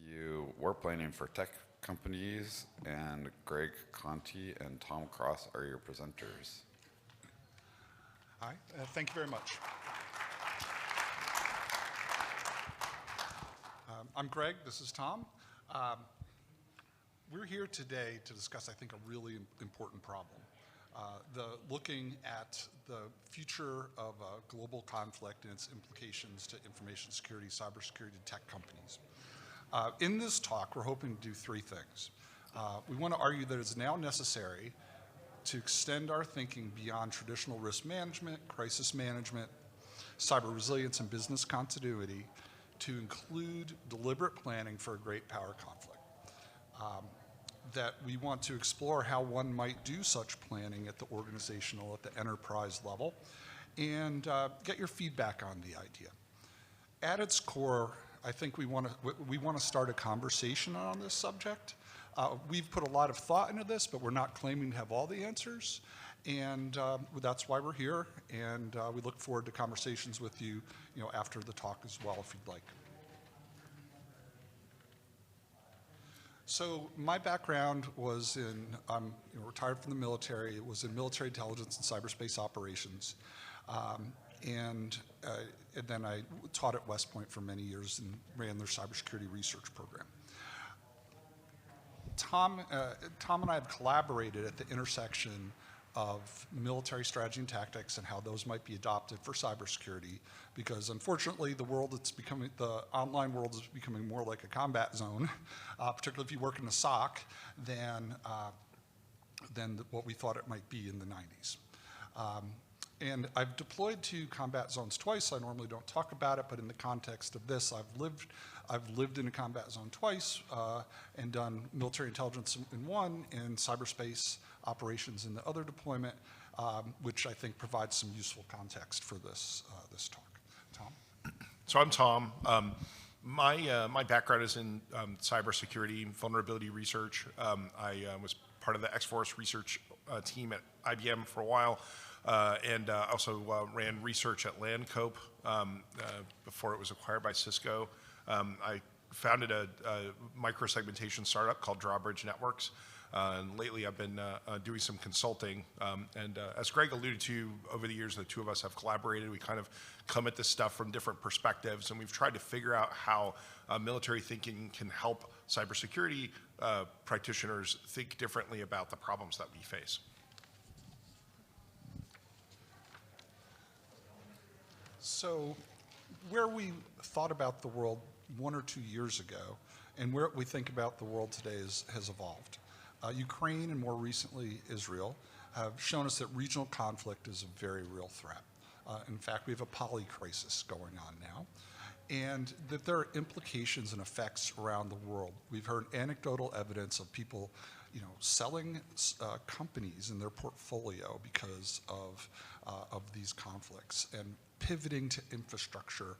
review warplaning for tech companies, and GregConti and TomCross are your presenters. Hi, thank you very much. I'm Greg, this is Tom. We're here today to discuss, I think, a really important problem. Looking at the future of global conflict and its implications to information security, cybersecurity, tech companies. In this talk, we're hoping to do three things. We want to argue that it's now necessary to extend our thinking beyond traditional risk management, crisis management, cyber resilience, and business continuity to include deliberate planning for a great power conflict. That we want to explore how one might do such planning at the organizational, at the enterprise level, and get your feedback on the idea. At its core, I think we want to start a conversation on this subject. We've put a lot of thought into this, but we're not claiming to have all the answers, and that's why we're here. And we look forward to conversations with you, after the talk as well, if you'd like. So my background was I'm retired from the military. It was in military intelligence and cyberspace operations. And then I taught at West Point for many years and ran their cybersecurity research program. Tom and I have collaborated at the intersection of military strategy and tactics and how those might be adopted for cybersecurity, because unfortunately the online world is becoming more like a combat zone, particularly if you work in a SOC, than what we thought it might be in the 90s. And I've deployed to combat zones twice. I normally don't talk about it, but in the context of this, I've lived in a combat zone twice and done military intelligence in one and cyberspace operations in the other deployment, which I think provides some useful context for this talk. Tom? So I'm Tom. My background is in cybersecurity and vulnerability research. I was part of the X-Force research team at IBM for a while, and also ran research at Landcope before it was acquired by Cisco. I founded a microsegmentation startup called Drawbridge Networks, and lately I've been doing some consulting. And as Greg alluded to, over the years, the two of us have collaborated. We kind of come at this stuff from different perspectives, and we've tried to figure out how military thinking can help cybersecurity practitioners think differently about the problems that we face. So where we thought about the world 1 or 2 years ago and where we think about the world today has evolved. Ukraine and more recently Israel have shown us that regional conflict is a very real threat. In fact, we have a poly-crisis going on now, and that there are implications and effects around the world. We've heard anecdotal evidence of people selling companies in their portfolio because of these conflicts and pivoting to infrastructure,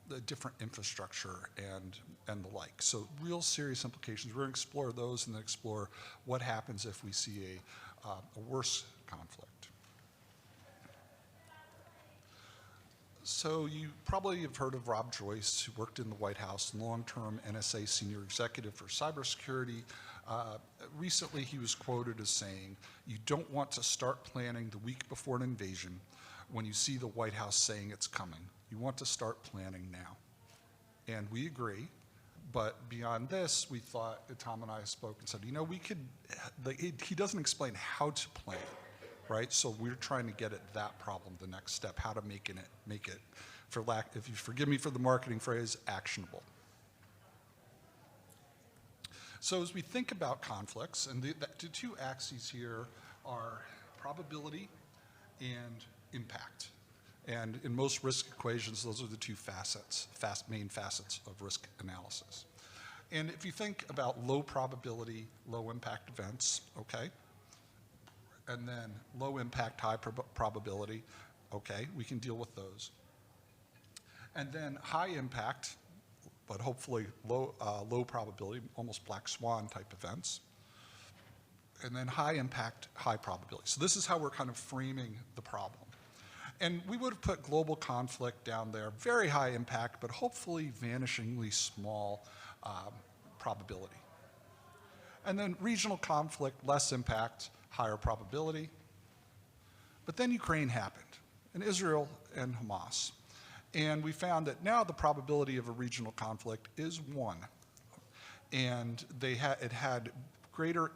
the different infrastructure and the like. So real serious implications. We're going to explore those and then explore what happens if we see a worse conflict. So you probably have heard of Rob Joyce, who worked in the White House, long-term NSA senior executive for cybersecurity. Recently he was quoted as saying, "You don't want to start planning the week before an invasion when you see the White House saying it's coming. You want to start planning now." And we agree, but beyond this, we thought, Tom and I spoke and said, he doesn't explain how to plan, right? So we're trying to get at that problem, the next step, how to make it, if you forgive me for the marketing phrase, actionable. So as we think about conflicts, and the two axes here are probability and impact. And in most risk equations, those are the two main facets of risk analysis. And if you think about low probability, low impact events, okay, and then low impact, high probability, okay, we can deal with those. And then high impact, but hopefully low probability, almost black swan type events. And then high impact, high probability. So this is how we're kind of framing the problem. And we would have put global conflict down there, very high impact, but hopefully vanishingly small probability. And then regional conflict, less impact, higher probability. But then Ukraine happened, and Israel and Hamas. And we found that now the probability of a regional conflict is 1. And it had greater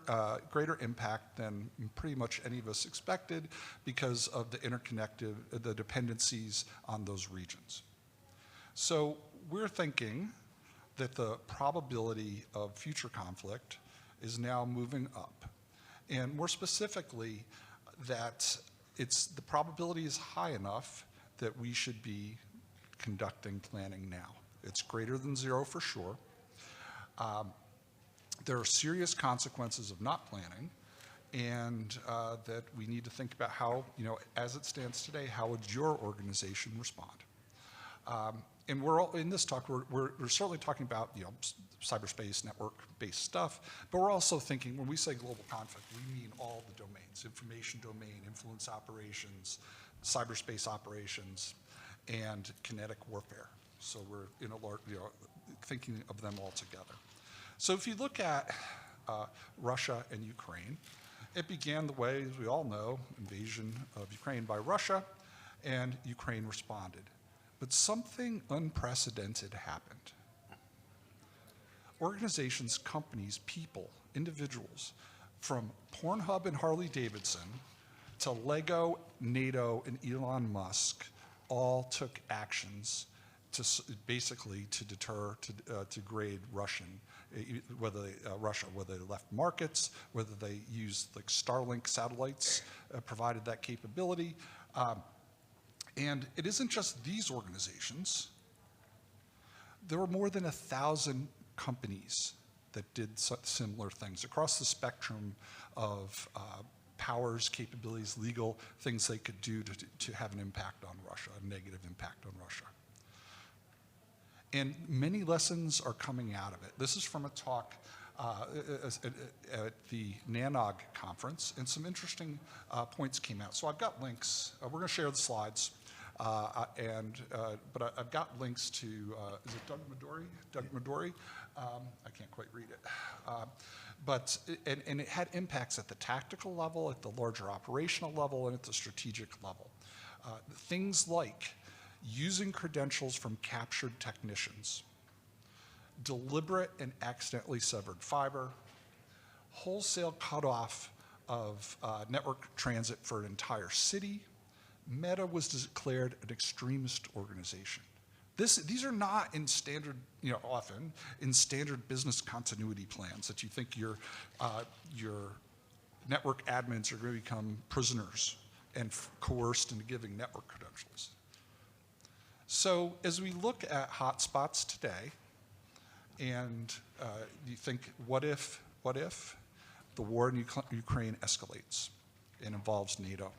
impact than pretty much any of us expected because of the dependencies on those regions. So we're thinking that the probability of future conflict is now moving up. And more specifically, that the probability is high enough that we should be conducting planning now. It's greater than 0 for sure. There are serious consequences of not planning, and that we need to think about how, as it stands today, how would your organization respond? And we're all, in this talk, we're certainly talking about cyberspace, network-based stuff, but we're also thinking, when we say global conflict, we mean all the domains: information domain, influence operations, cyberspace operations, and kinetic warfare. So we're in a large, thinking of them all together. So if you look at Russia and Ukraine, it began the way, as we all know, invasion of Ukraine by Russia, and Ukraine responded. But something unprecedented happened. Organizations, companies, people, individuals, from Pornhub and Harley Davidson to Lego, NATO, and Elon Musk, all took actions to basically to deter, to degrade Russia, whether they left markets, whether they used like Starlink satellites, provided that capability. And it isn't just these organizations. There were more than 1,000 companies that did similar things across the spectrum of powers, capabilities, legal things they could do to have an impact on Russia, a negative impact on Russia. And many lessons are coming out of it. This is from a talk at the NANOG conference, and some interesting points came out. So I've got links. We're going to share the slides, but I've got links to, is it Doug Midori? Doug Midori? I can't quite read it. And it had impacts at the tactical level, at the larger operational level, and at the strategic level. Things like using credentials from captured technicians, deliberate and accidentally severed fiber, wholesale cutoff of network transit for an entire city. Meta was declared an extremist organization. These are not in standard, often in standard business continuity plans that you think your network admins are going to become prisoners and coerced into giving network credentials. So as we look at hotspots today, and you think, what if the war in Ukraine escalates and involves NATO?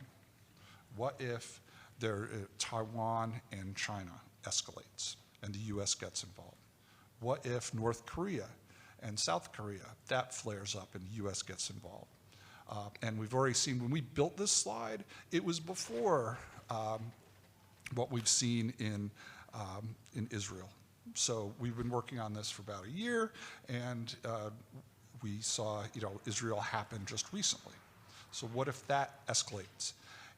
What if Taiwan and China escalates and the US gets involved? What if North Korea and South Korea, that flares up and the US gets involved? And we've already seen, when we built this slide, it was before what we've seen in Israel. So we've been working on this for about a year, and we saw Israel happen just recently. So what if that escalates?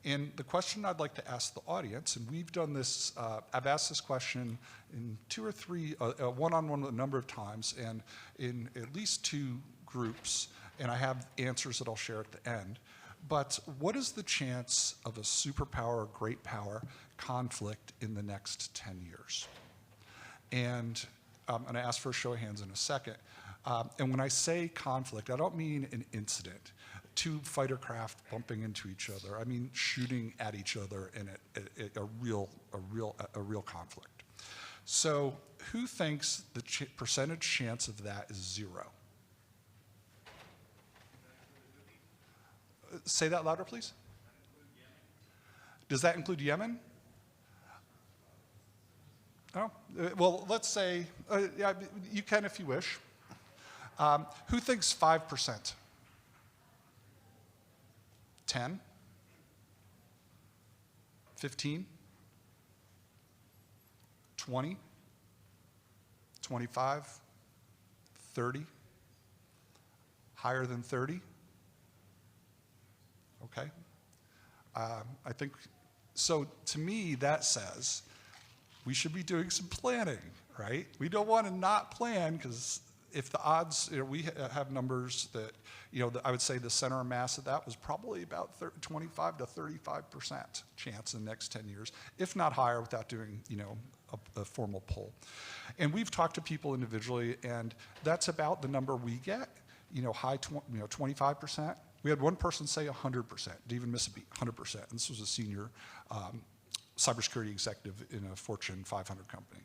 And the question I'd like to ask the audience, and we've done this, I've asked this question in 2 or 3, one-on-one a number of times, and in at least 2 groups, and I have answers that I'll share at the end. But what is the chance of a superpower, great power conflict in the next 10 years? And I'm going to ask for a show of hands in a second. And when I say conflict, I don't mean an incident, 2 fighter craft bumping into each other. I mean shooting at each other in a real conflict. So who thinks the percentage chance of that is 0? Say that louder, please. Does that include Yemen? Oh, well, let's say, yeah, you can if you wish. Who thinks 5%? 10? 15? 20? 25? 30? Higher than 30? Okay. I think, so to me, that says we should be doing some planning, right? We don't want to not plan, because if the odds, we have numbers that, I would say the center of mass of that was probably about 25 to 35% chance in the next 10 years, if not higher, without doing, a formal poll. And we've talked to people individually, and that's about the number we get, high, 25%. We had one person say 100%, didn't even miss a beat, 100%. And this was a senior cybersecurity executive in a Fortune 500 company.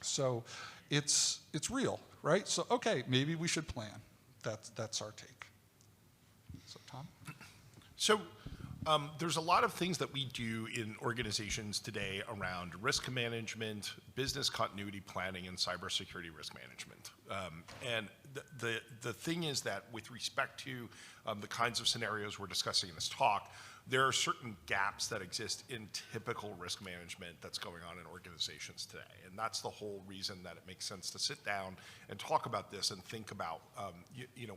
So it's real, right? So, okay, maybe we should plan. That's our take. So, Tom? So there's a lot of things that we do in organizations today around risk management, business continuity planning, and cybersecurity risk management. And the thing is that with respect to the kinds of scenarios we're discussing in this talk, there are certain gaps that exist in typical risk management that's going on in organizations today. And that's the whole reason that it makes sense to sit down and talk about this and think about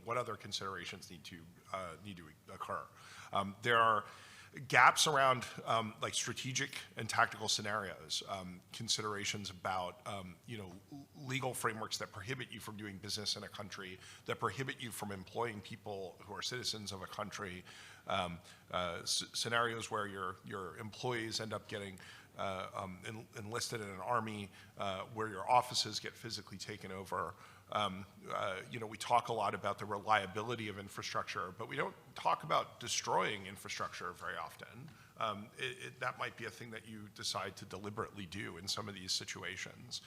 what other considerations need to occur. There are gaps around like strategic and tactical scenarios, considerations about legal frameworks that prohibit you from doing business in a country, that prohibit you from employing people who are citizens of a country, scenarios where your employees end up getting enlisted in an army, where your offices get physically taken over. We talk a lot about the reliability of infrastructure, but we don't talk about destroying infrastructure very often. That might be a thing that you decide to deliberately do in some of these situations.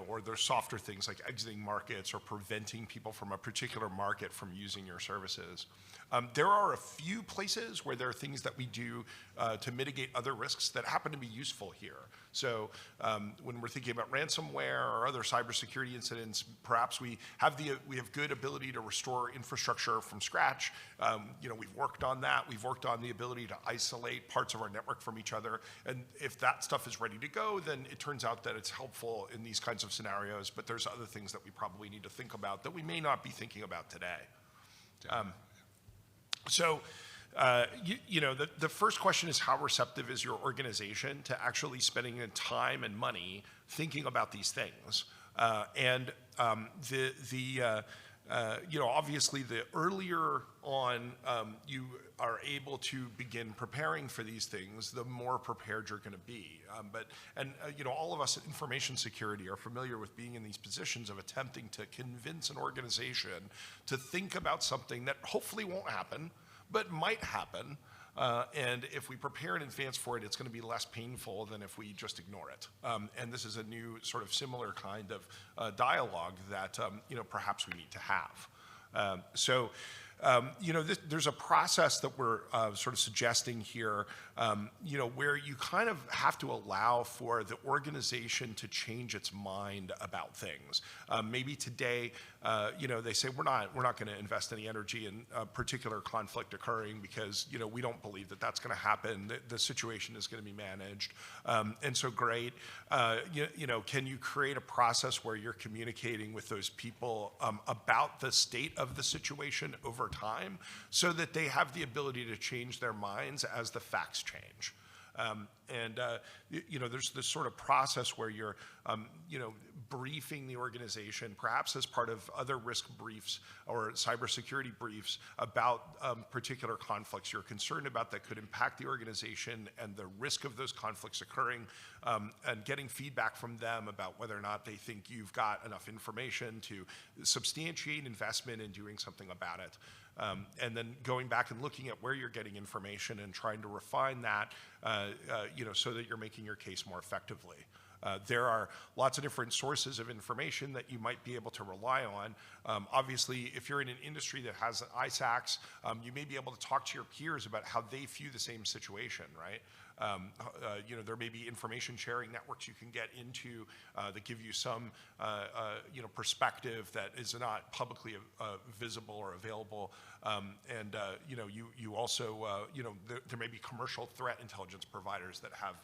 Or there's softer things like exiting markets or preventing people from a particular market from using your services. There are a few places where there are things that we do to mitigate other risks that happen to be useful here. So when we're thinking about ransomware or other cybersecurity incidents, perhaps we have good ability to restore infrastructure from scratch. We've worked on that. We've worked on the ability to isolate parts of our network from each other. And if that stuff is ready to go, then it turns out that it's helpful in these kinds of scenarios. But there's other things that we probably need to think about that we may not be thinking about today. The first question is, how receptive is your organization to actually spending time and money thinking about these things? Obviously, the earlier on you are able to begin preparing for these things, the more prepared you're going to be. All of us in information security are familiar with being in these positions of attempting to convince an organization to think about something that hopefully won't happen, but might happen. And if we prepare in advance for it, it's going to be less painful than if we just ignore it. And this is a new sort of similar kind of dialogue that perhaps we need to have. There's a process that we're sort of suggesting here, where you kind of have to allow for the organization to change its mind about things. Maybe today, they say we're not going to invest any energy in a particular conflict occurring because we don't believe that that's going to happen. The situation is going to be managed, and so great. Can you create a process where you're communicating with those people about the state of the situation over time, so that they have the ability to change their minds as the facts change? There's this sort of process where you're, briefing the organization, perhaps as part of other risk briefs or cybersecurity briefs about particular conflicts you're concerned about that could impact the organization and the risk of those conflicts occurring, and getting feedback from them about whether or not they think you've got enough information to substantiate investment in doing something about it. And then going back and looking at where you're getting information and trying to refine that, so that you're making your case more effectively. There are lots of different sources of information that you might be able to rely on. Obviously, if you're in an industry that has ISACs, you may be able to talk to your peers about how they view the same situation, right? There may be information sharing networks you can get into that give you some perspective that is not publicly visible or available. You also, there may be commercial threat intelligence providers that have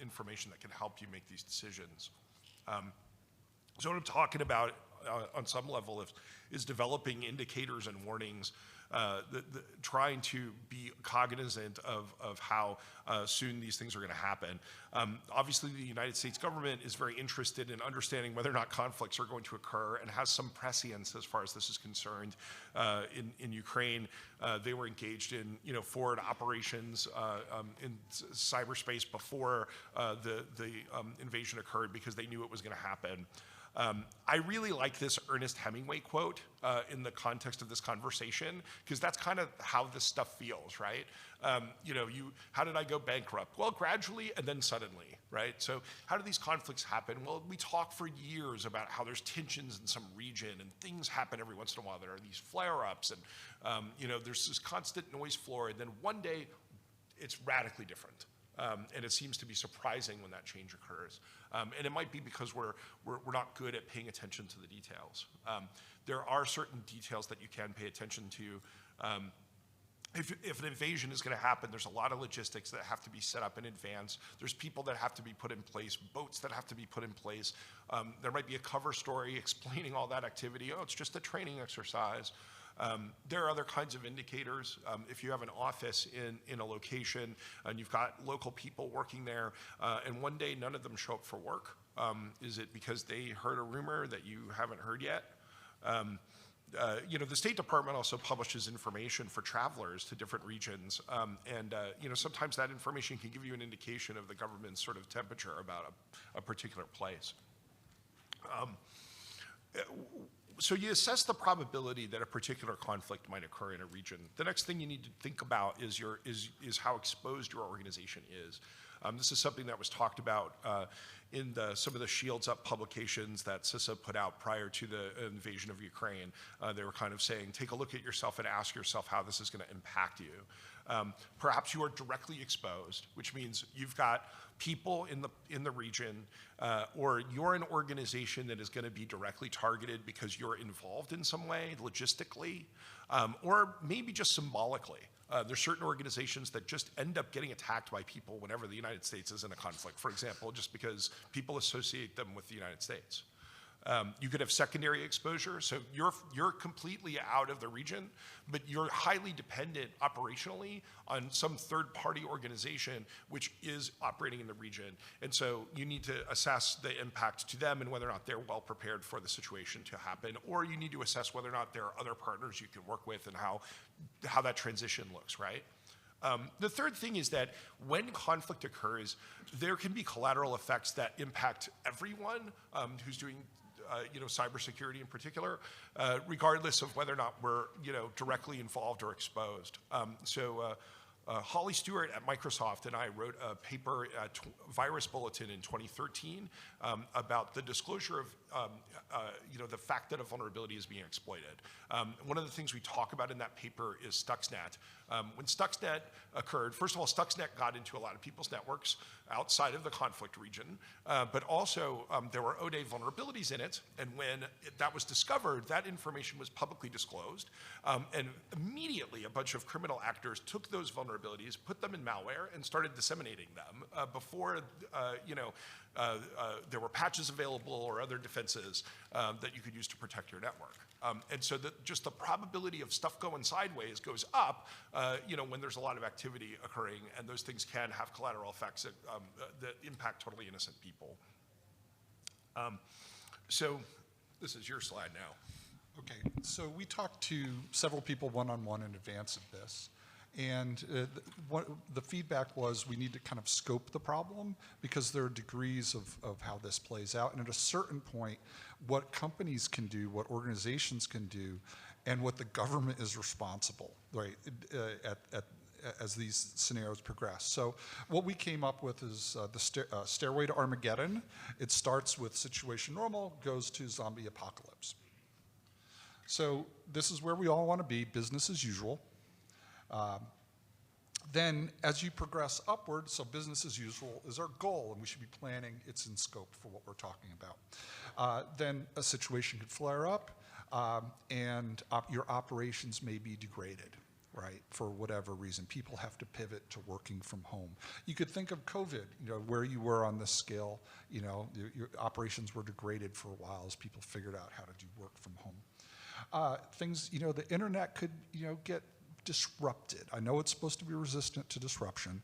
information that can help you make these decisions. So what I'm talking about on some level is developing indicators and warnings, trying to be cognizant of how soon these things are going to happen. Obviously, the United States government is very interested in understanding whether or not conflicts are going to occur and has some prescience as far as this is concerned. In Ukraine, they were engaged in forward operations in cyberspace before the invasion occurred because they knew it was going to happen. I really like this Ernest Hemingway quote in the context of this conversation, because that's kind of how this stuff feels, right? How did I go bankrupt? Well, gradually and then suddenly, right? So how do these conflicts happen? Well, we talk for years about how there's tensions in some region and things happen every once in a while. There are these flare-ups and, there's this constant noise floor, and then one day it's radically different. And it seems to be surprising when that change occurs. And it might be because we're not good at paying attention to the details. There are certain details that you can pay attention to. If an invasion is going to happen, there's a lot of logistics that have to be set up in advance. There's people that have to be put in place, boats that have to be put in place. There might be a cover story explaining all that activity. Oh, it's just a training exercise. There are other kinds of indicators. If you have an office in a location and you've got local people working there, and one day none of them show up for work, is it because they heard a rumor that you haven't heard yet? The State Department also publishes information for travelers to different regions, and sometimes that information can give you an indication of the government's sort of temperature about a particular place. So you assess the probability that a particular conflict might occur in a region. The next thing you need to think about is how exposed your organization is. This is something that was talked about in some of the Shields Up publications that CISA put out prior to the invasion of Ukraine. They were kind of saying, take a look at yourself and ask yourself how this is going to impact you. Perhaps you are directly exposed, which means you've got people in the region, or you're an organization that is going to be directly targeted because you're involved in some way, logistically, or maybe just symbolically. There's certain organizations that just end up getting attacked by people whenever the United States is in a conflict, for example, just because people associate them with the United States. You could have secondary exposure, so you're completely out of the region, but you're highly dependent operationally on some third-party organization which is operating in the region. And so you need to assess the impact to them and whether or not they're well prepared for the situation to happen, or you need to assess whether or not there are other partners you can work with and how that transition looks, right? The third thing is that when conflict occurs, there can be collateral effects that impact everyone who's doing cybersecurity in particular, regardless of whether or not we're directly involved or exposed. Holly Stewart at Microsoft and I wrote a paper at Virus Bulletin in 2013 about the disclosure of the fact that a vulnerability is being exploited. One of the things we talk about in that paper is Stuxnet. When Stuxnet occurred, first of all, Stuxnet got into a lot of people's networks outside of the conflict region, but also there were ODA vulnerabilities in it, and when that was discovered, that information was publicly disclosed, and immediately a bunch of criminal actors took those vulnerabilities, put them in malware, and started disseminating them before there were patches available or other defenses that you could use to protect your network. And so just the probability of stuff going sideways goes up when there's a lot of activity occurring, and those things can have collateral effects that impact totally innocent people. So this is your slide now. Okay, so we talked to several people one-on-one in advance of this, and the feedback was we need to kind of scope the problem because there are degrees of how this plays out, and at a certain point, what companies can do, what organizations can do, and what the government is responsible, right, as these scenarios progress. So what we came up with is the stairway to Armageddon. It starts with situation normal, goes to zombie apocalypse. So this is where we all want to be, business as usual. Then as you progress upward, so business as usual is our goal, and we should be planning, it's in scope for what we're talking about. Then a situation could flare up, and your operations may be degraded. right? For whatever reason, people have to pivot to working from home. You could think of COVID, where you were on this scale, your operations were degraded for a while as people figured out how to do work from home. Things, the internet could, get disrupted. I know it's supposed to be resistant to disruption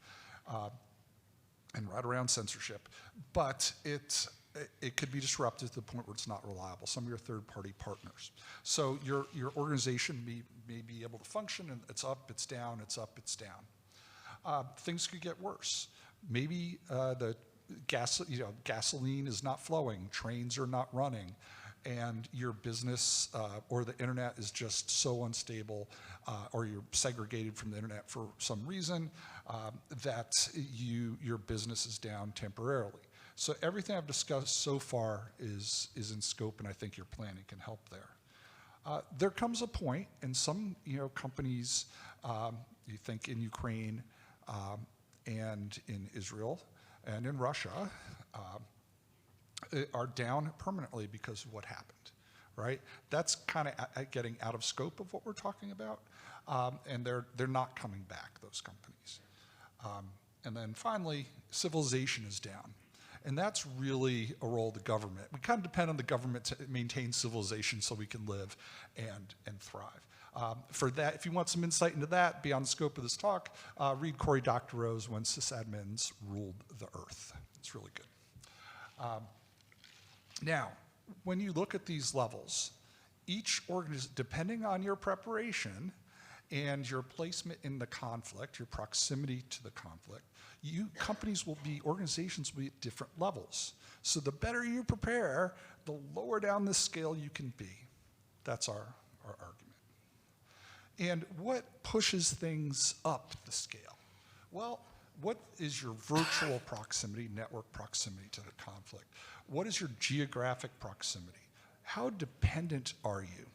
and right around censorship, but it could be disrupted to the point where it's not reliable. Some of your third-party partners. So your organization may be able to function, and it's up, it's down, it's up, it's down. Things could get worse. Maybe the gasoline is not flowing, trains are not running, and your business or the internet is just so unstable, or you're segregated from the internet for some reason that your business is down temporarily. So everything I've discussed so far is in scope, and I think your planning can help there. There comes a point, and some companies, you think in Ukraine and in Israel and in Russia, are down permanently because of what happened, right? That's kind of getting out of scope of what we're talking about, and they're not coming back, those companies. And then finally, civilization is down. And that's really a role of the government. We kind of depend on the government to maintain civilization so we can live and thrive. For that, if you want some insight into that beyond the scope of this talk, read Cory Doctorow's When Sysadmins Ruled the Earth. It's really good. Now, when you look at these levels, each organization, depending on your preparation and your placement in the conflict, your proximity to the conflict, organizations will be at different levels. So the better you prepare, the lower down the scale you can be. That's our argument. And what pushes things up the scale? Well, what is your virtual proximity, network proximity to the conflict? What is your geographic proximity? How dependent are you?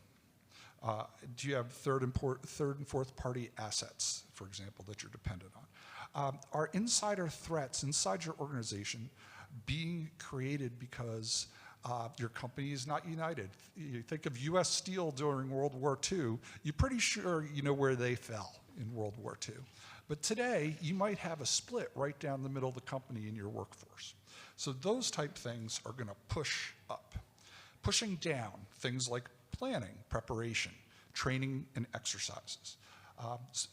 Do you have third and fourth party assets, for example, that you're dependent on? Are insider threats inside your organization being created because your company is not united? You think of U.S. Steel during World War II, you're pretty sure you know where they fell in World War II. But today, you might have a split right down the middle of the company in your workforce. So those type things are going to push up. Pushing down, things like planning, preparation, training and exercises,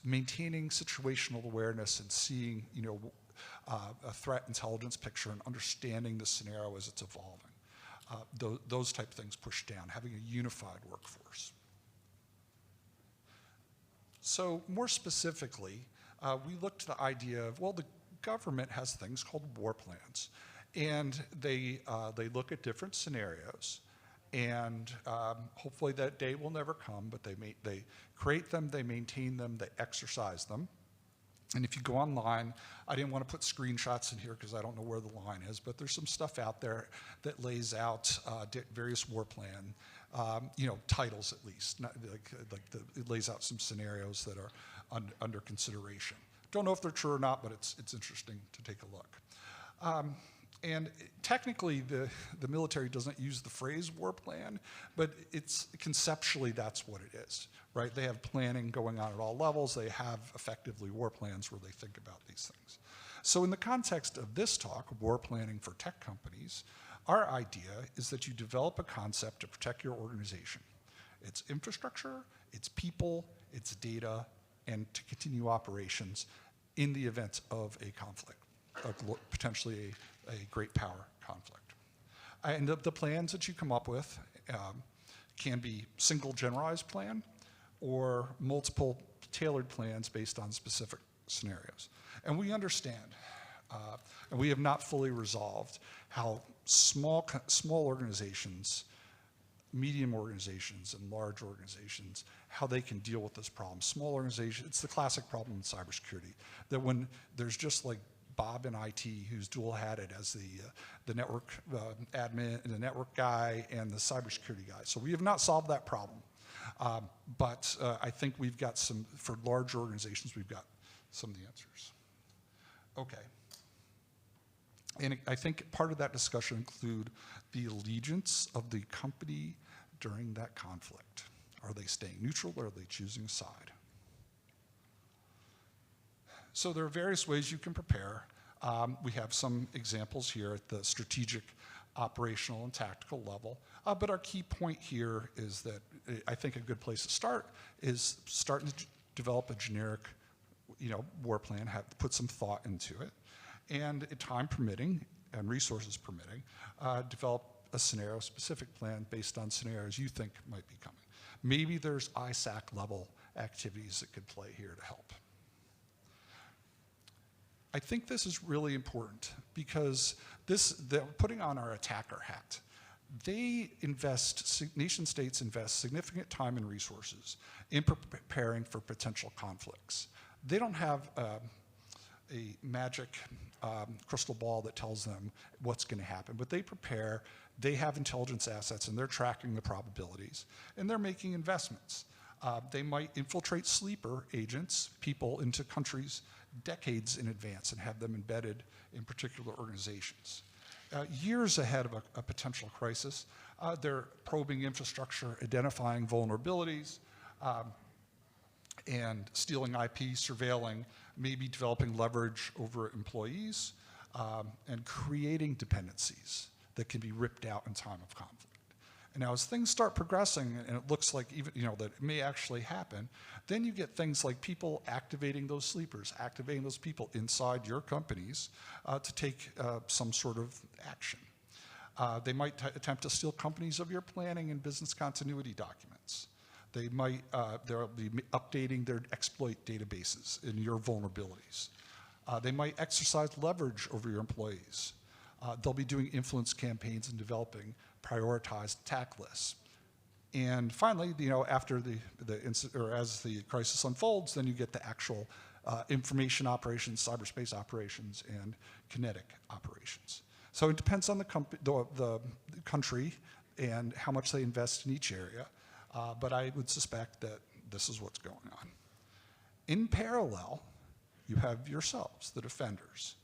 maintaining situational awareness and seeing a threat intelligence picture and understanding the scenario as it's evolving. Those type of things push down, having a unified workforce. So more specifically, we looked at the idea of, well, the government has things called war plans, and they look at different scenarios. And hopefully that day will never come, but they create them, they maintain them, they exercise them. And if you go online, I didn't want to put screenshots in here because I don't know where the line is, but there's some stuff out there that lays out various war plan, titles at least. It lays out some scenarios that are under consideration. Don't know if they're true or not, but it's interesting to take a look. And technically, the military doesn't use the phrase war plan, but it's conceptually that's what it is, right? They have planning going on at all levels. They have effectively war plans where they think about these things. So in the context of this talk, war planning for tech companies, our idea is that you develop a concept to protect your organization. It's infrastructure, it's people, it's data, and to continue operations in the event of a conflict, potentially a great power conflict. And the plans that you come up with can be single generalized plan or multiple tailored plans based on specific scenarios. And we understand, and we have not fully resolved how small organizations, medium organizations, and large organizations, how they can deal with this problem. Small organizations, it's the classic problem in cybersecurity, that when there's just like Bob in IT, who's dual-hatted as the network admin, and the network guy, and the cybersecurity guy. So we have not solved that problem. But I think we've got some, for large organizations, we've got some of the answers. Okay. And I think part of that discussion include the allegiance of the company during that conflict. Are they staying neutral or are they choosing a side? So there are various ways you can prepare. We have some examples here at the strategic, operational, and tactical level. But our key point here is that I think a good place to start is starting to develop a generic, war plan, put some thought into it, and time permitting and resources permitting, develop a scenario-specific plan based on scenarios you think might be coming. Maybe there's ISAC level activities that could play here to help. I think this is really important because they're putting on our attacker hat. Nation states invest significant time and resources in preparing for potential conflicts. They don't have a magic crystal ball that tells them what's going to happen, but they prepare, they have intelligence assets, and they're tracking the probabilities, and they're making investments. They might infiltrate sleeper agents, people into countries decades in advance and have them embedded in particular organizations. Years ahead of a potential crisis, they're probing infrastructure, identifying vulnerabilities, and stealing IP, surveilling, maybe developing leverage over employees, and creating dependencies that can be ripped out in time of conflict. And now as things start progressing, and it looks like even, that it may actually happen, then you get things like people activating those sleepers, activating those people inside your companies to take some sort of action. They might attempt to steal companies of your planning and business continuity documents. They might, they'll be updating their exploit databases in your vulnerabilities. They might exercise leverage over your employees. They'll be doing influence campaigns and developing prioritized attack lists. And finally, after as the crisis unfolds, then you get the actual information operations, cyberspace operations, and kinetic operations. So it depends on the country and how much they invest in each area, but I would suspect that this is what's going on. In parallel, you have yourselves, the defenders,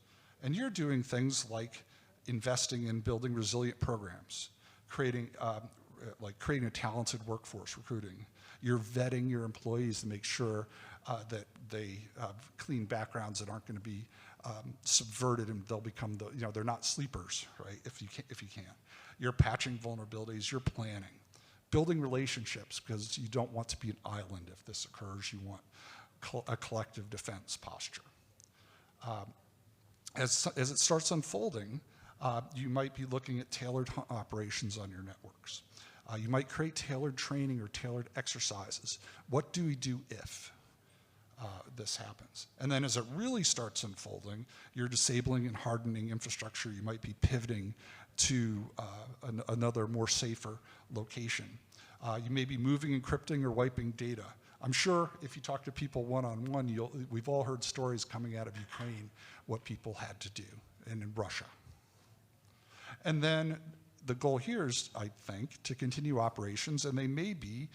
and you're doing things like investing in building resilient programs, creating a talented workforce, recruiting. You're vetting your employees to make sure that they have clean backgrounds that aren't going to be subverted, and they'll become they're not sleepers, right? If you can, you're patching vulnerabilities, you're planning, building relationships because you don't want to be an island if this occurs. You want a collective defense posture. As it starts unfolding, you might be looking at tailored operations on your networks. You might create tailored training or tailored exercises. What do we do if this happens? And then as it really starts unfolding, you're disabling and hardening infrastructure. You might be pivoting to another more safer location. You may be moving, encrypting, or wiping data. I'm sure if you talk to people one-on-one, we've all heard stories coming out of Ukraine, what people had to do, and in Russia. And then the goal here is, I think, to continue operations, and they may be,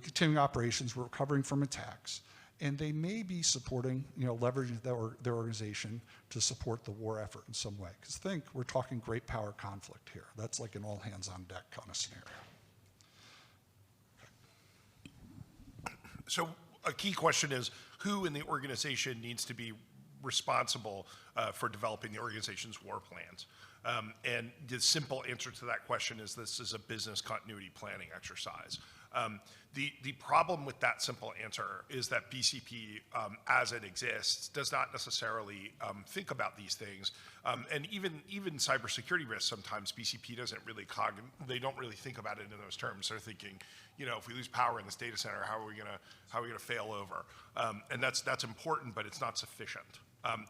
continuing operations, we're recovering from attacks, and they may be supporting, leveraging their organization to support the war effort in some way. Because think, we're talking great power conflict here. That's like an all hands on deck kind of scenario. So a key question is, who in the organization needs to be responsible for developing the organization's war plans? And the simple answer to that question is this is a business continuity planning exercise. The problem with that simple answer is that BCP, as it exists, does not necessarily think about these things. And even cybersecurity risks, sometimes BCP doesn't really they don't really think about it in those terms. They're thinking, if we lose power in this data center, how are we gonna fail over? And that's important, but it's not sufficient.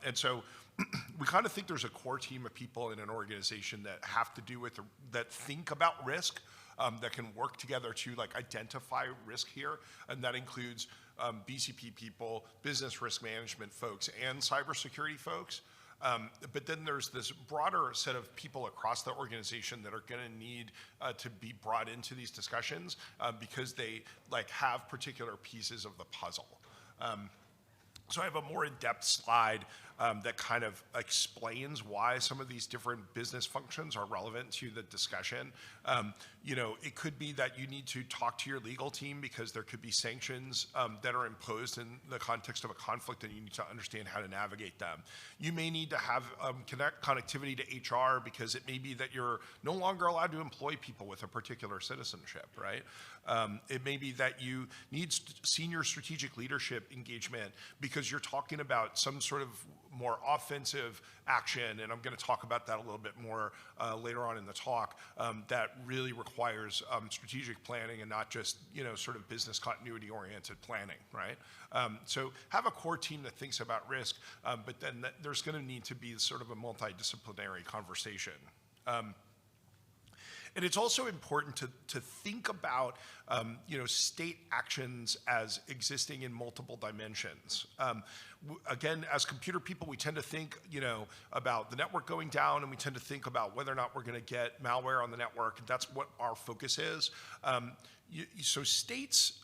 And so we kind of think there's a core team of people in an organization that have to do with, that think about risk, that can work together to identify risk here. And that includes BCP people, business risk management folks, and cybersecurity folks. But then there's this broader set of people across the organization that are going to need to be brought into these discussions because they have particular pieces of the puzzle. So I have a more in-depth slide that kind of explains why some of these different business functions are relevant to the discussion. It could be that you need to talk to your legal team because there could be sanctions that are imposed in the context of a conflict, and you need to understand how to navigate them. You may need to have connectivity to HR because it may be that you're no longer allowed to employ people with a particular citizenship, right? It may be that you need senior strategic leadership engagement because you're talking about some sort of more offensive action, and I'm going to talk about that a little bit more later on in the talk, that really requires strategic planning and not just sort of business continuity oriented planning, right? So have a core team that thinks about risk, but then there's going to need to be sort of a multidisciplinary conversation. And it's also important to think about state actions as existing in multiple dimensions. Again, as computer people, we tend to think about the network going down, and we tend to think about whether or not we're going to get malware on the network. That's what our focus is. So states,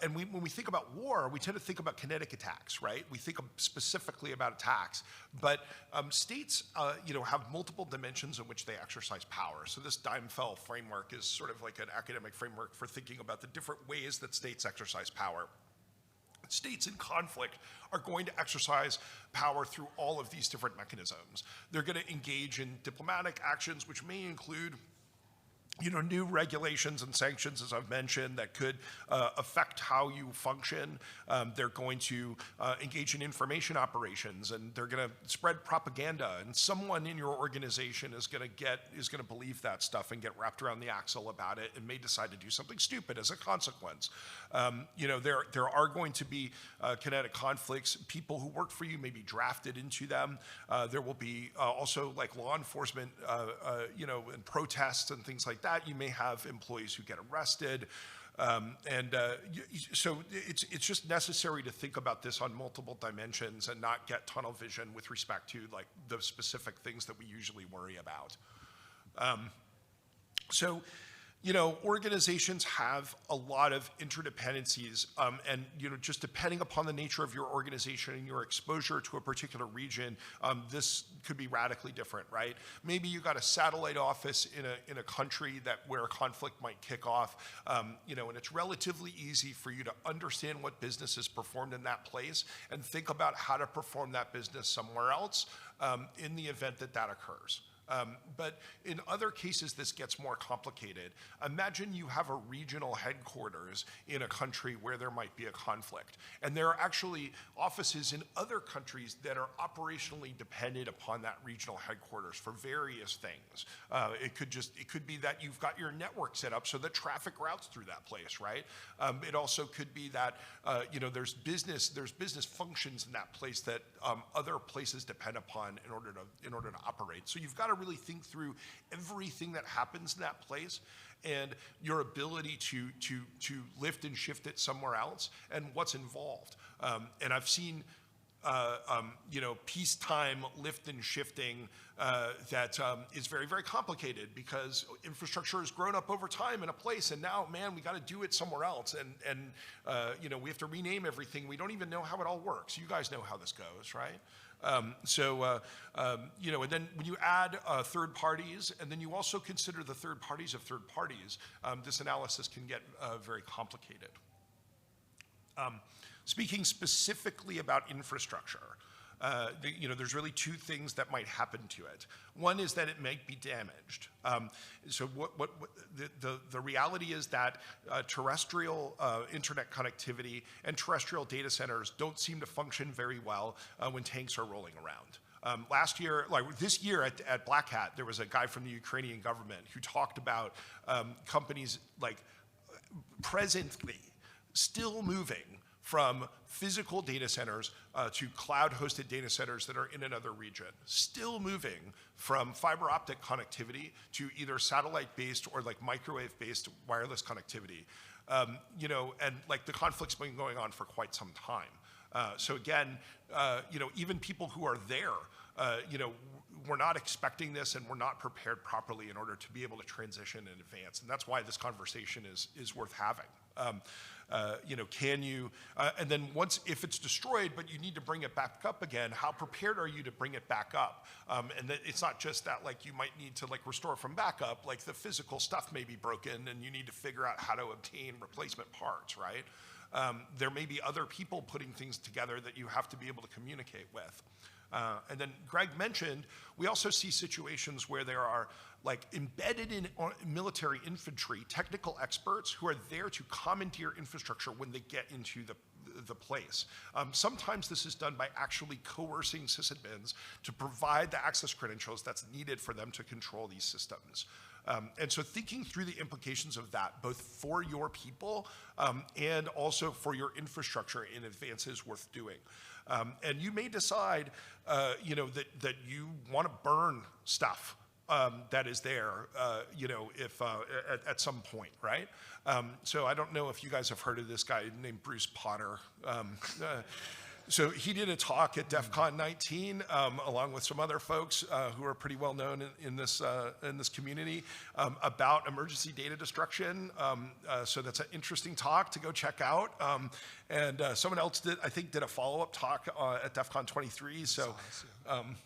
and when we think about war, we tend to think about kinetic attacks, right? We think specifically about attacks, but states, have multiple dimensions in which they exercise power. So this Dimefell framework is sort of like an academic framework for thinking about the different ways that states exercise power. States in conflict are going to exercise power through all of these different mechanisms. They're going to engage in diplomatic actions, which may include new regulations and sanctions, as I've mentioned, that could affect how you function. They're going to engage in information operations, and they're going to spread propaganda. And someone in your organization is going to believe that stuff and get wrapped around the axle about it, and may decide to do something stupid as a consequence. There are going to be kinetic conflicts. People who work for you may be drafted into them. There will be also like law enforcement, and protests and things like that. You may have employees who get arrested. So it's just necessary to think about this on multiple dimensions and not get tunnel vision with respect to like the specific things that we usually worry about. Organizations have a lot of interdependencies, and just depending upon the nature of your organization and your exposure to a particular region, this could be radically different, right? Maybe you got a satellite office in a country where a conflict might kick off, and it's relatively easy for you to understand what business is performed in that place and think about how to perform that business somewhere else in the event that occurs. But in other cases, this gets more complicated. Imagine you have a regional headquarters in a country where there might be a conflict. And there are actually offices in other countries that are operationally dependent upon that regional headquarters for various things. It could be that you've got your network set up so that traffic routes through that place, right? It also could be that there's business functions in that place that other places depend upon in order to operate. So you've got to really think through everything that happens in that place and your ability to lift and shift it somewhere else and what's involved. And I've seen peacetime lift and shifting that is very, very complicated because infrastructure has grown up over time in a place, and now, man, we got to do it somewhere else, and we have to rename everything. We don't even know how it all works. You guys know how this goes, right? And then when you add third parties, and then you also consider the third parties of third parties, this analysis can get very complicated. Speaking specifically about infrastructure, there's really two things that might happen to it. One is that it might be damaged. So the reality is that terrestrial internet connectivity and terrestrial data centers don't seem to function very well when tanks are rolling around. Last year, this year at Black Hat, there was a guy from the Ukrainian government who talked about companies presently still moving from physical data centers to cloud-hosted data centers that are in another region, still moving from fiber optic connectivity to either satellite-based or microwave-based wireless connectivity. And the conflict's been going on for quite some time. So again, even people who are there, we're not expecting this, and we're not prepared properly in order to be able to transition in advance. And that's why this conversation is worth having. Can you, and then if it's destroyed, but you need to bring it back up again, how prepared are you to bring it back up? And that it's not just that like you might need to like restore from backup, like the physical stuff may be broken and you need to figure out how to obtain replacement parts, right? There may be other people putting things together that you have to be able to communicate with. And then Greg mentioned, we also see situations where there are like embedded in military infantry, technical experts who are there to commandeer infrastructure when they get into the place. Sometimes this is done by actually coercing sysadmins to provide the access credentials that's needed for them to control these systems. And so thinking through the implications of that, both for your people and also for your infrastructure in advance is worth doing. And you may decide, that you want to burn stuff that is there, if at some point, right? So I don't know if you guys have heard of this guy named Bruce Potter. So he did a talk at DEF CON 19, along with some other folks who are pretty well known in this community, about emergency data destruction. So that's an interesting talk to go check out. And someone else did a follow-up talk at DEF CON 23. So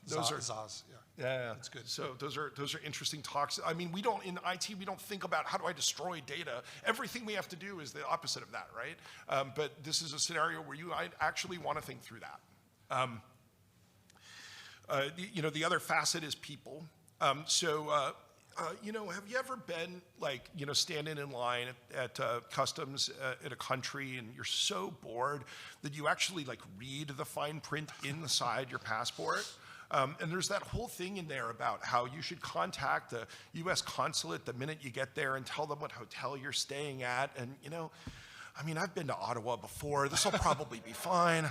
those are Zaz, yeah. yeah, That's good. So those are interesting talks. I mean, in IT, we don't think about how do I destroy data. Everything we have to do is the opposite of that, right? But this is a scenario where you actually want to think through that. The other facet is people. Have you ever been like, standing in line at customs in a country and you're so bored that you actually like read the fine print inside your passport? And there's that whole thing in there about how you should contact the U.S. consulate the minute you get there and tell them what hotel you're staying at. And, I've been to Ottawa before. This will probably be fine.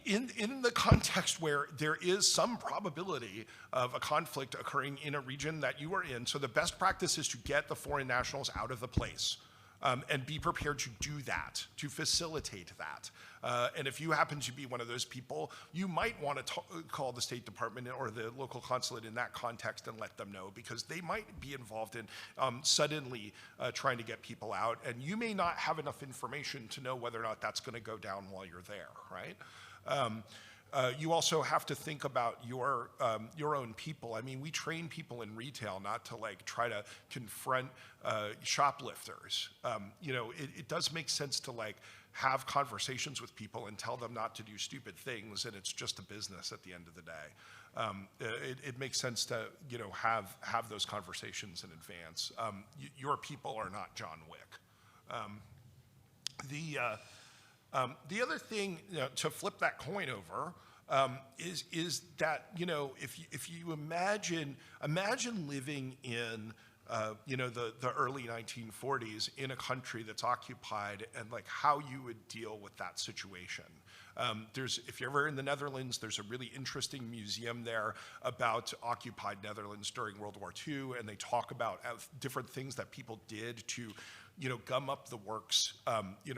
In the context where there is some probability of a conflict occurring in a region that you are in, so the best practice is to get the foreign nationals out of the place. And be prepared to do that, to facilitate that. And if you happen to be one of those people, you might want to call the State Department or the local consulate in that context and let them know, because they might be involved in suddenly trying to get people out, and you may not have enough information to know whether or not that's going to go down while you're there, right? You also have to think about your own people. I mean, we train people in retail not to like try to confront shoplifters. It does make sense to like have conversations with people and tell them not to do stupid things, and it's just a business at the end of the day. It makes sense to have those conversations in advance. Your people are not John Wick. The other thing to flip that coin over is that if you imagine living in the early 1940s in a country that's occupied, and like how you would deal with that situation. If you're ever in the Netherlands, there's a really interesting museum there about occupied Netherlands during World War II, and they talk about different things that people did to gum up the works,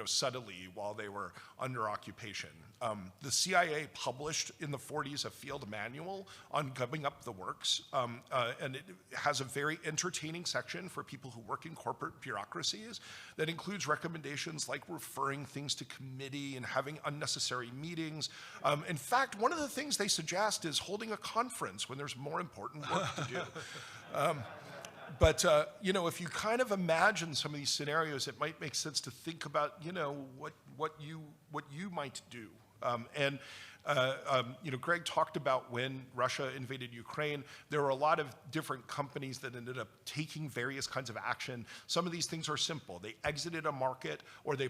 subtly while they were under occupation. The CIA published in the 40s a field manual on gumming up the works, and it has a very entertaining section for people who work in corporate bureaucracies that includes recommendations like referring things to committee and having unnecessary meetings. In fact, one of the things they suggest is holding a conference when there's more important work to do. But if you kind of imagine some of these scenarios, it might make sense to think about, what you might do. Greg talked about when Russia invaded Ukraine, there were a lot of different companies that ended up taking various kinds of action. Some of these things are simple. They exited a market, or they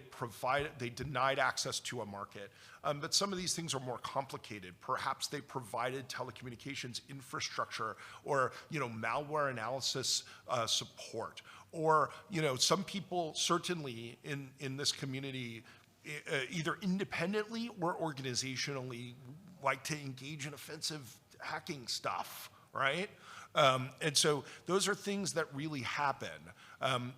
denied access to a market. But some of these things are more complicated. Perhaps they provided telecommunications infrastructure, or malware analysis support. Or some people certainly in this community, either independently or organizationally, like to engage in offensive hacking stuff, right? And so those are things that really happen.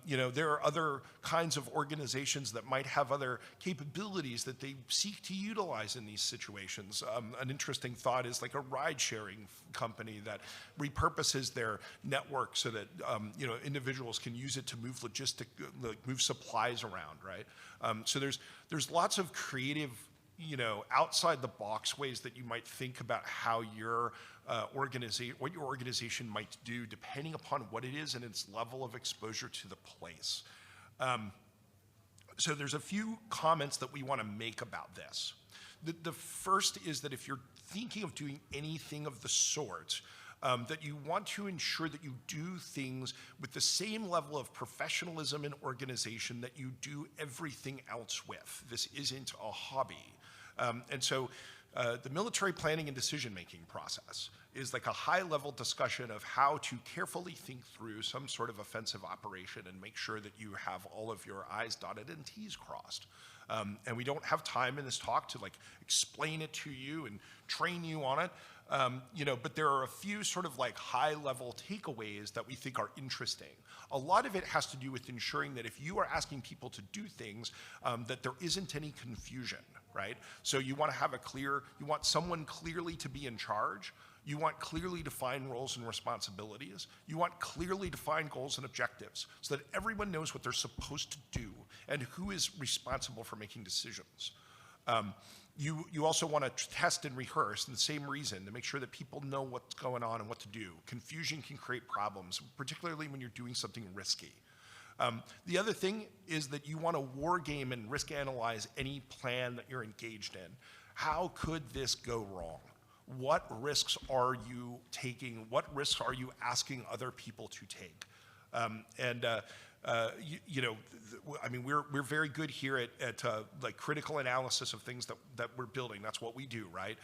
There are other kinds of organizations that might have other capabilities that they seek to utilize in these situations. An interesting thought is like a ride-sharing company that repurposes their network so that individuals can use it to move move supplies around, right? So there's lots of creative, outside the box ways that you might think about how your what your organization might do, depending upon what it is and its level of exposure to the place. So there's a few comments that we want to make about this. The first is that if you're thinking of doing anything of the sort, that you want to ensure that you do things with the same level of professionalism and organization that you do everything else with. This isn't a hobby. And so the military planning and decision-making process is like a high-level discussion of how to carefully think through some sort of offensive operation and make sure that you have all of your I's dotted and T's crossed. And we don't have time in this talk to explain it to you and train you on it. But there are a few sort of high-level takeaways that we think are interesting. A lot of it has to do with ensuring that if you are asking people to do things, that there isn't any confusion, right? So you want to have you want someone clearly to be in charge. You want clearly defined roles and responsibilities. You want clearly defined goals and objectives so that everyone knows what they're supposed to do and who is responsible for making decisions. You also want to test and rehearse, and the same reason, to make sure that people know what's going on and what to do. Confusion can create problems, particularly when you're doing something risky. The other thing is that you want to war game and risk analyze any plan that you're engaged in. How could this go wrong? What risks are you taking? What risks are you asking other people to take? We're very good here at critical analysis of things that we're building. That's what we do, right?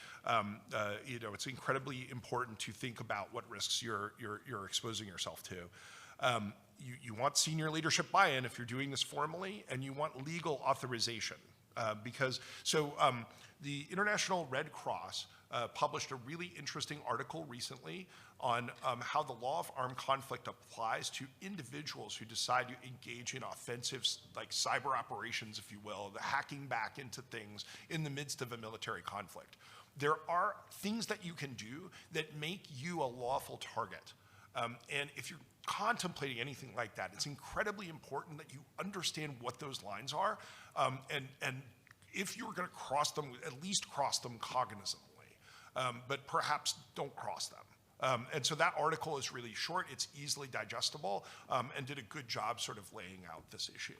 It's incredibly important to think about what risks you're exposing yourself to. You want senior leadership buy-in if you're doing this formally, and you want legal authorization. The International Red Cross published a really interesting article recently on how the law of armed conflict applies to individuals who decide to engage in offensive, cyber operations, if you will, the hacking back into things in the midst of a military conflict. There are things that you can do that make you a lawful target. And if you're contemplating anything like that, it's incredibly important that you understand what those lines are, and if you're going to cross them, at least cross them cognizantly. But perhaps don't cross them. And so that article is really short, it's easily digestible, and did a good job sort of laying out this issue.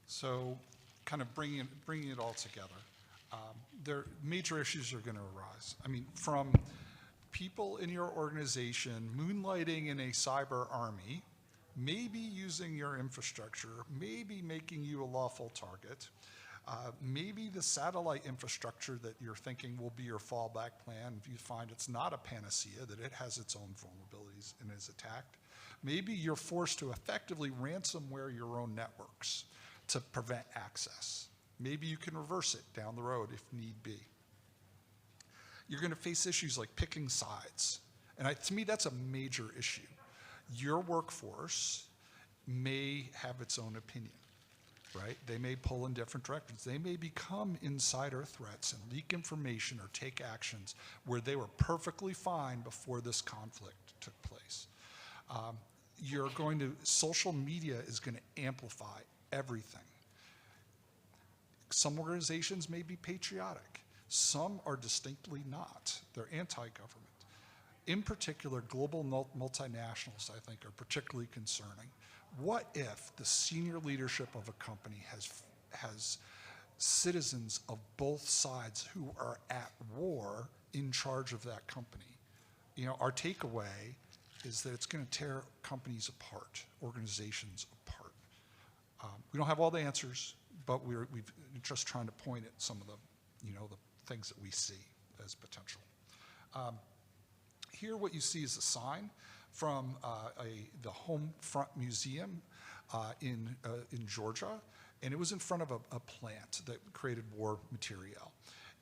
So kind of bringing it all together, major issues are going to arise. I mean, from people in your organization moonlighting in a cyber army, maybe using your infrastructure, maybe making you a lawful target, maybe the satellite infrastructure that you're thinking will be your fallback plan, if you find it's not a panacea, that it has its own vulnerabilities and is attacked. Maybe you're forced to effectively ransomware your own networks to prevent access. Maybe you can reverse it down the road if need be. You're going to face issues like picking sides. And to me, that's a major issue. Your workforce may have its own opinion, right? They may pull in different directions. They may become insider threats and leak information or take actions where they were perfectly fine before this conflict took place. Social media is going to amplify everything. Some organizations may be patriotic. Some are distinctly not. They're anti-government. In particular, global multinationals, I think, are particularly concerning. What if the senior leadership of a company has citizens of both sides who are at war in charge of that company? Our takeaway is that it's going to tear companies apart, organizations apart. We don't have all the answers, but we're just trying to point at some of the things that we see as potential. Here what you see is a sign from the Home Front Museum in Georgia, and it was in front of a plant that created war material.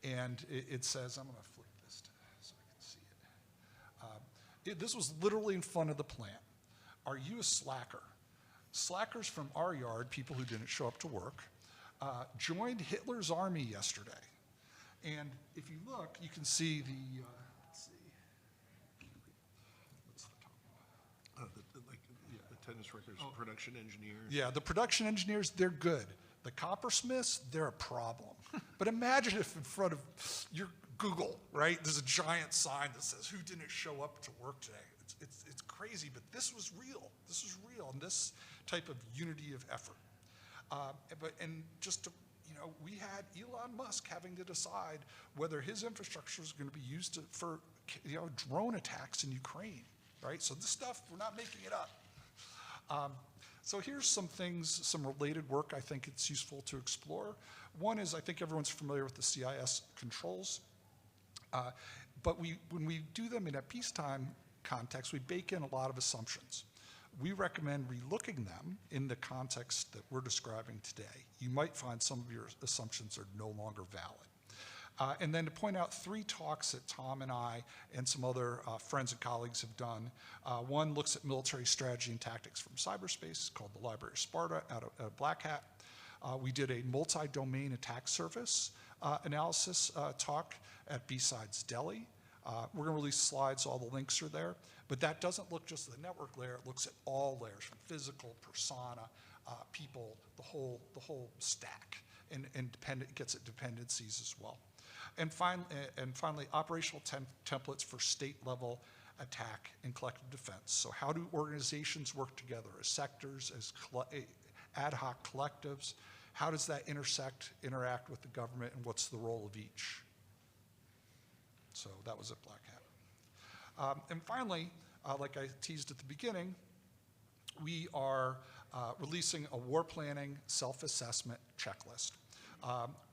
And it says, I'm going to flip this This was literally in front of the plant. Are you a slacker? Slackers from our yard, people who didn't show up to work, joined Hitler's army yesterday. And if you look, you can see the, let's see, what's the top one? Attendance records, production engineers. Yeah, the production engineers, they're good. The coppersmiths, they're a problem. But imagine if in front of your Google, right, there's a giant sign that says, who didn't show up to work today? It's crazy, but this was real. This was real, and this type of unity of effort. And just to, we had Elon Musk having to decide whether his infrastructure is going to be used for drone attacks in Ukraine, right? So this stuff, we're not making it up. So here's some things, some related work I think it's useful to explore. One is I think everyone's familiar with the CIS controls. But when we do them in a peacetime context, we bake in a lot of assumptions. We recommend relooking them in the context that we're describing today. You might find some of your assumptions are no longer valid. And then to point out 3 talks that Tom and I and some other friends and colleagues have done. One looks at military strategy and tactics from cyberspace, called the Library of Sparta out of Black Hat. We did a multi-domain attack surface analysis talk at B-Sides Delhi. We're going to release slides, all the links are there. But that doesn't look just at the network layer, it looks at all layers, from physical, persona, people, the whole stack, and gets at dependencies as well. And finally, operational templates for state-level attack and collective defense. So how do organizations work together as sectors, as ad hoc collectives? How does that interact with the government, and what's the role of each? So that was at Black Hat. And finally, like I teased at the beginning, we are releasing a war planning self-assessment checklist.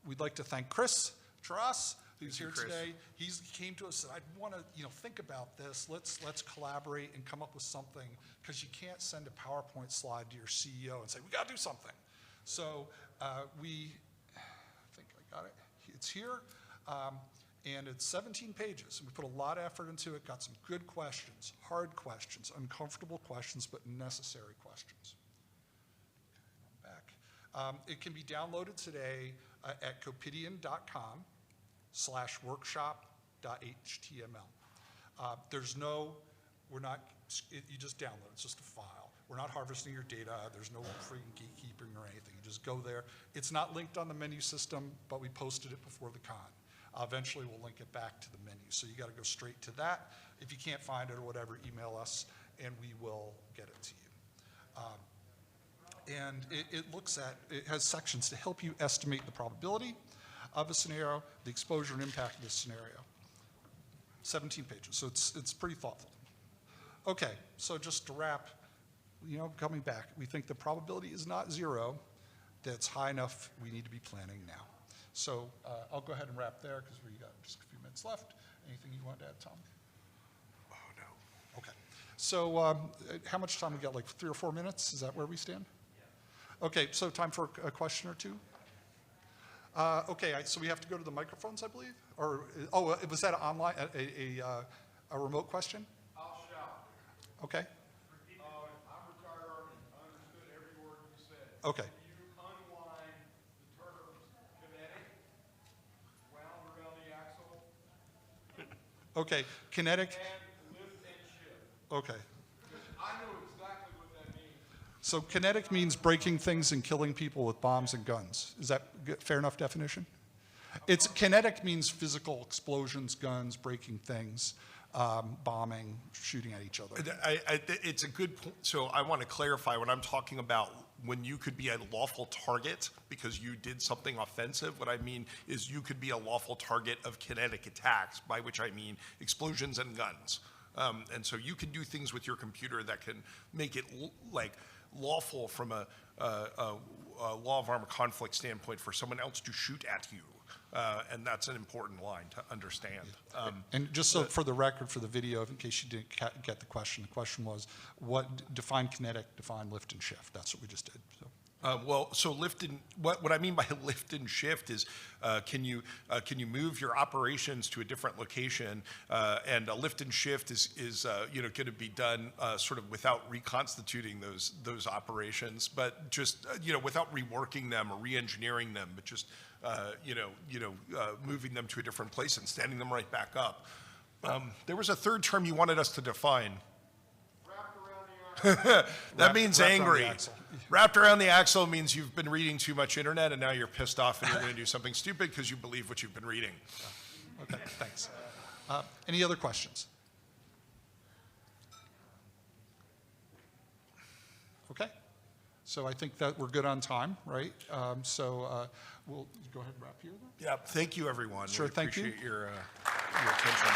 We'd like to thank Chris Truss, who's here today. He came to us and said, I want to think about this. Let's collaborate and come up with something, because you can't send a PowerPoint slide to your CEO and say, we got to do something. So I think I got it. It's here. And it's 17 pages. And we put a lot of effort into it, got some good questions, hard questions, uncomfortable questions, but necessary questions. Back. It can be downloaded today at copidian.com/workshop.html. You just download it, it's just a file. We're not harvesting your data, there's no freaking gatekeeping or anything. You just go there. It's not linked on the menu system, but we posted it before the con. Eventually, we'll link it back to the menu. So you got to go straight to that. If you can't find it or whatever, email us, and we will get it to you. And it has sections to help you estimate the probability of a scenario, the exposure and impact of the scenario. 17 pages, so it's pretty thoughtful. Okay, so just to wrap, coming back, we think the probability is not 0, that's high enough, we need to be planning now. So I'll go ahead and wrap there, because we got just a few minutes left. Anything you want to add, Tom? Oh, no. Okay. So how much time we got, like 3 or 4 minutes? Is that where we stand? Yeah. Okay, so time for a question or two? Okay, so we have to go to the microphones, I believe? Or, was that online, a remote question? I'll shout. Okay. I'm retired Army. I understood every word you said. Okay. Can you unwind the terms kinetic, wound around the axle, Okay, kinetic, and lift and shift? okay. Because I know exactly what that means. So kinetic means breaking things and killing people with bombs and guns. Is that fair enough definition? Kinetic means physical explosions, guns, breaking things, bombing, shooting at each other. It's a good point. So I want to clarify when I'm talking about when you could be a lawful target because you did something offensive. What I mean is you could be a lawful target of kinetic attacks, by which I mean explosions and guns. And so you can do things with your computer that can make it lawful from a law of armed conflict standpoint for someone else to shoot at you. And that's an important line to understand. And just so for the record, for the video, in case you didn't get the question was, define kinetic, define lift and shift. That's what we just did. So. Well, so lift and what I mean by lift and shift is can you move your operations to a different location, and a lift and shift is going to be done sort of without reconstituting those operations, but just without reworking them or re-engineering them, but just moving them to a different place and standing them right back up. There was a third term you wanted us to define. Wrapped around the axle. That means wrapped around the angry. axle. Wrapped around the axle means you've been reading too much internet and now you're pissed off and you're going to do something stupid because you believe what you've been reading. Okay, thanks. Any other questions? Okay, so I think that we're good on time, right? We'll go ahead and wrap here then. Yeah, thank you everyone. Sure, We thank you. appreciate your attention.